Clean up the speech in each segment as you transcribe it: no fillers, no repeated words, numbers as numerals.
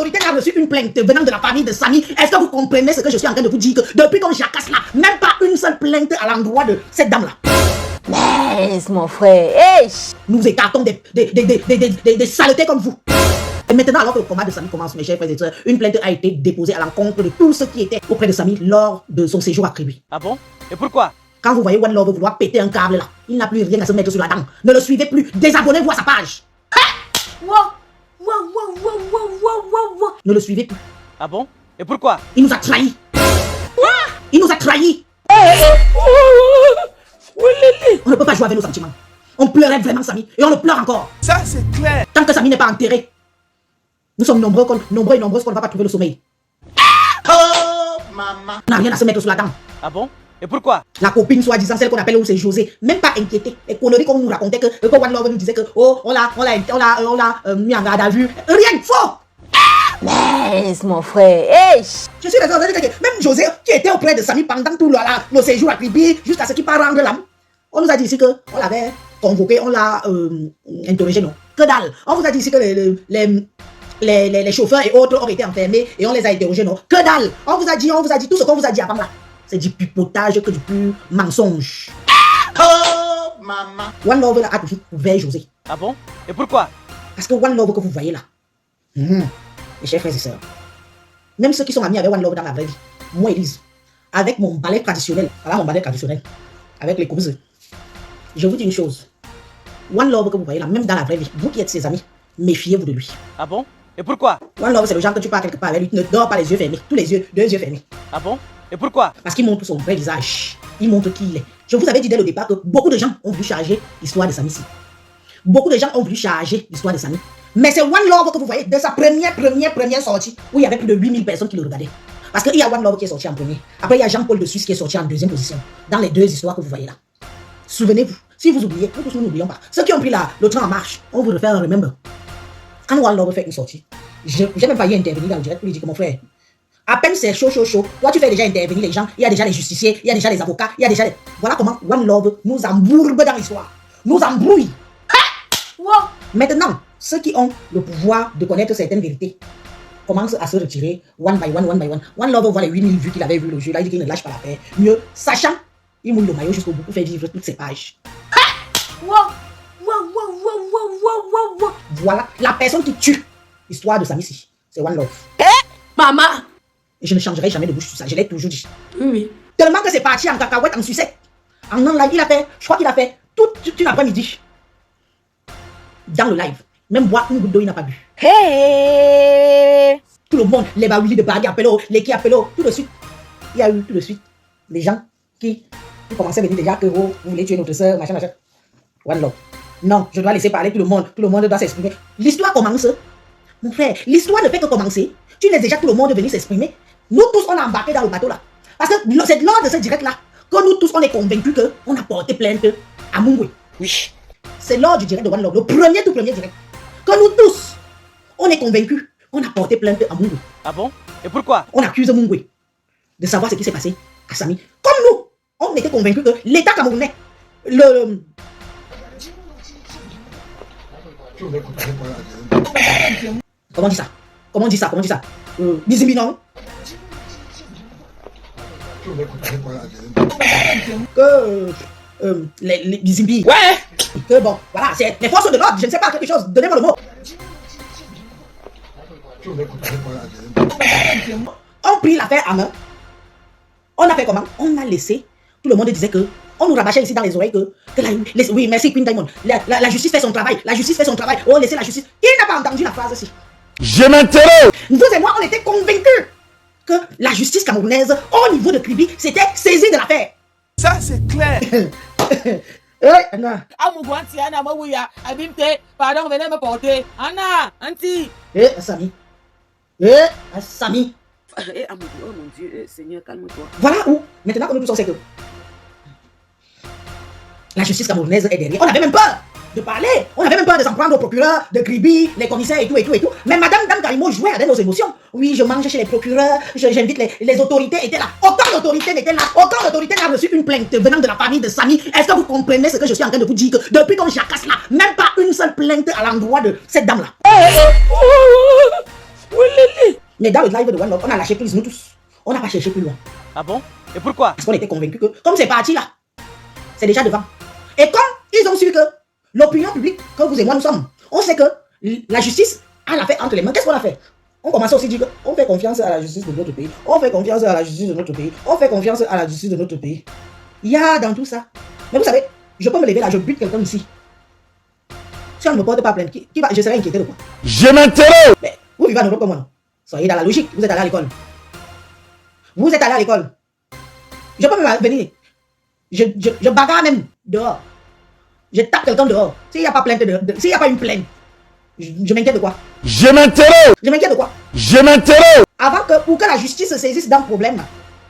autorité n'a reçu une plainte venant de la famille de Samy, est-ce que vous comprenez ce que je suis en train de vous dire, que depuis qu'on jacasse là, même pas une seule plainte à l'endroit de cette dame-là. Laisse mon frère. Hey. Nous écartons des saletés comme vous. Et maintenant, alors que le combat de Samy commence, mes chers frères et sœurs, une plainte a été déposée à l'encontre de tous ceux qui étaient auprès de Samy lors de son séjour à Kribi. Ah bon? Et pourquoi? Quand vous voyez One Love vouloir péter un câble là, il n'a plus rien à se mettre sur la dent. Ne le suivez plus, désabonnez-vous à sa page. Ne le suivez plus. Ah bon? Et pourquoi? Il nous a trahis. Il nous a trahis. On ne peut pas jouer avec nos sentiments. On pleurait vraiment Samy et on le pleure encore. Ça c'est clair. Tant que Samy n'est pas enterré, nous sommes nombreux et nombreuses qu'on ne va pas trouver le sommeil. Oh, maman. On n'a rien à se mettre sur la dent. Ah bon? Et pourquoi? La copine soi-disant, celle qu'on appelle où c'est José, même pas inquiétée. Les conneries qu'on nous racontait que One Love nous disait que oh, on l'a mis en garde à vue. Rien, faux. Laisse mon frère. Hey. Je suis désolé, même José qui était auprès de Samy pendant tout le séjour à Kribi, jusqu'à ce qu'il part rendre l'âme. On nous a dit ici qu'on l'avait convoqué, on l'a interrogé, non. Que dalle. On vous a dit ici que les chauffeurs et autres ont été enfermés et on les a interrogés, non. Que dalle. On vous a dit tout ce qu'on vous a dit avant là. C'est du pipotage que du pur mensonge. Oh, maman. One Love a toujours couvert José. Ah bon? Et pourquoi? Parce que One Love que vous voyez là, mes chers frères et sœurs, même ceux qui sont amis avec One Love dans la vraie vie, moi Elise, avec mon balai traditionnel, avec les courses, je vous dis une chose. One Love que vous voyez là, même dans la vraie vie, vous qui êtes ses amis, méfiez-vous de lui. Ah bon? Et pourquoi? One Love, c'est le genre que tu pars quelque part avec lui, ne dors pas les yeux fermés, tous les yeux, 2 yeux fermés. Ah bon? Et pourquoi? Parce qu'il montre son vrai visage, il montre qui il est. Je vous avais dit dès le départ que beaucoup de gens ont voulu charger l'histoire de Samy ici. Beaucoup de gens ont voulu charger l'histoire de Samy. Mais c'est One Love que vous voyez de sa première sortie où il y avait plus de 8000 personnes qui le regardaient. Parce qu'il y a One Love qui est sorti en premier. Après, il y a Jean-Paul de Suisse qui est sorti en deuxième position. Dans les 2 histoires que vous voyez là. Souvenez-vous, si vous oubliez, nous tous nous n'oublions pas. Ceux qui ont pris le train en marche, on vous le fait un remember. Quand One Love fait une sortie, j'ai même failli intervenir dans le direct pour lui dire que mon frère, à peine c'est chaud, toi tu fais déjà intervenir les gens, il y a déjà les justiciers, il y a déjà les avocats, il y a déjà les... Voilà comment One Love nous embourbe dans l'histoire, nous embrouille. Maintenant, ceux qui ont le pouvoir de connaître certaines vérités commencent à se retirer one by one. One Love voit les 8000 vues qu'il avait vu le jeu, là il dit qu'il ne lâche pas la paix. Mieux, sachant, il mouille le maillot jusqu'au bout pour faire vivre toutes ces pages. Voilà, la personne qui tue l'histoire de Samy ici, c'est One Love. Maman. Et je ne changerai jamais de bouche sur ça, je l'ai toujours dit. Oui. Tellement que c'est parti en cacahuète, en sucette. En live, je crois qu'il a fait toute une après-midi. Dans le live. Même boire une goutte d'eau, il n'a pas bu. Hey. Tout le monde, les baoulis de Bagui appello, les qui appello, tout de suite. Il y a eu tout de suite les gens qui commençaient à venir déjà que vous voulez tuer notre soeur, machin. One Love. Non, je dois laisser parler tout le monde doit s'exprimer. L'histoire commence. Mon frère, l'histoire ne fait que commencer. Tu laisses déjà tout le monde venir s'exprimer. Nous tous, on a embarqué dans le bateau là. Parce que c'est lors de ce direct là que nous tous, on est convaincus qu'on a porté plainte à Mungwe. Oui. C'est lors du direct de One Love, le tout premier direct, que nous tous, on est convaincus qu'on a porté plainte à Mungwe. Ah bon? Et pourquoi? On accuse Mungwe de savoir ce qui s'est passé à Samy. Comme nous, on était convaincus que l'État camerounais, Comment on dit ça Bizimbi, non? Que les Bizimbi. Ouais. Que bon, voilà, c'est les forces de l'ordre, je ne sais pas quelque chose, donnez-moi le mot. On prit l'affaire à main. On a fait comment? On a laissé. Tout le monde disait que on nous rabâchait ici dans les oreilles oui, merci Queen Diamond. La justice fait son travail. Oh, laissez la justice. Qui n'a pas entendu la phrase aussi? Je m'interroge. Vous et moi, on était convaincus que la justice camerounaise, au niveau de Kribi, s'était saisie de l'affaire. Ça c'est clair. Anna. Anna, pardon, venez me porter. Anna, Auntie. Samy. Samy. Oh mon Dieu, Seigneur, calme-toi. Voilà où, maintenant que nous tous on sait que la justice camerounaise est derrière. On avait même peur de parler. On avait même peur de s'en prendre au procureur, de Kribi, les commissaires et tout. Mais Madame Karimo jouait avec nos émotions. Oui, je mange chez les procureurs, j'invite les autorités étaient là. Aucun autorité n'était là. Aucune autorité n'a reçu une plainte venant de la famille de Samy. Est-ce que vous comprenez ce que je suis en train de vous dire, que depuis qu'on jacasse là, même pas une seule plainte à l'endroit de cette dame-là. Mais dans le live de One Love, on a lâché prise, nous tous. On n'a pas cherché plus loin. Ah bon? Et pourquoi? Parce qu'on était convaincus que, comme c'est parti là, c'est déjà devant. Et comme ils ont su que l'opinion publique, que vous et moi nous sommes, on sait que la justice a l'affaire entre les mains. Qu'est-ce qu'on a fait? On commence aussi à dire qu'on fait confiance à la justice de notre pays. On fait confiance à la justice de notre pays. On fait confiance à la justice de notre pays. Il y a dans tout ça. Mais vous savez, je peux me lever là, je bute quelqu'un ici. Si on ne me porte pas plainte, je serai inquiété de quoi? Je m'interroge. Mais vous vivez en Europe comme moi, non? Soyez dans la logique, vous êtes allé à l'école. Vous êtes allé à l'école. Je peux même venir. Je bagarre même dehors. Je tape quelqu'un dehors. S'il n'y a pas plainte s'il n'y a pas une plainte, je m'inquiète de quoi? Je m'interroge. Je m'inquiète de quoi? Je m'interroge. Avant que, pour que la justice se saisisse d'un problème,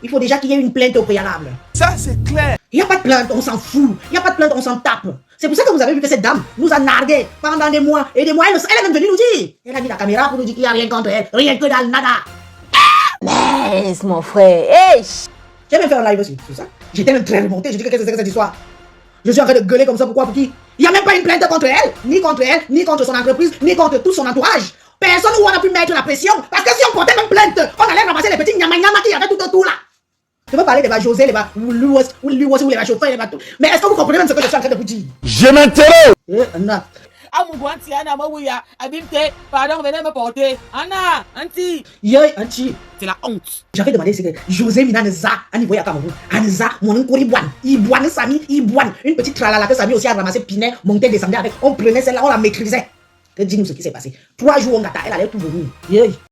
il faut déjà qu'il y ait une plainte au préalable. Ça, c'est clair. Il n'y a pas de plainte, on s'en fout. Il n'y a pas de plainte, on s'en tape. C'est pour ça que vous avez vu que cette dame nous a nargué pendant des mois et des mois. Elle est même venue nous dire. Elle a mis la caméra pour nous dire qu'il n'y a rien contre elle. Rien que dalle, nada. Laisse mon frère. Hey! J'ai même fait un live sur ça. J'étais même très remonté. Je dis que qu'est-ce que c'est que cette histoire? Je suis en train de gueuler comme ça. Pourquoi? Pour qui? Il n'y a même pas une plainte contre elle, ni contre son entreprise, ni contre tout son entourage. Personne où on a pu mettre la pression. Parce que si on portait même plainte, on allait ramasser les petits nyama-nyama qui y avait tout autour là. Je veux parler des José, les Louis, les chauffeurs, les bateaux. Mais est-ce que vous comprenez même ce que je suis en train de vous dire? Je m'interroge. Non. Ah, mon bon, Anti, Anna, Mawouya, Abimte, pardon, venez me porter. Anna, Anti. Yoy, Anti. C'est la honte. J'avais demandé c'est que José Mina Neza, à niveau à Cameroun. Anza, mon oncle Iboine, Sami, Iboine. Une petite tralala que Sami aussi a ramassé Pinet, montait, descendait avec. On prenait celle-là, on la maîtrisait. Que dis-nous ce qui s'est passé. 3 jours, on gâta, elle allait tout venir. Yoy.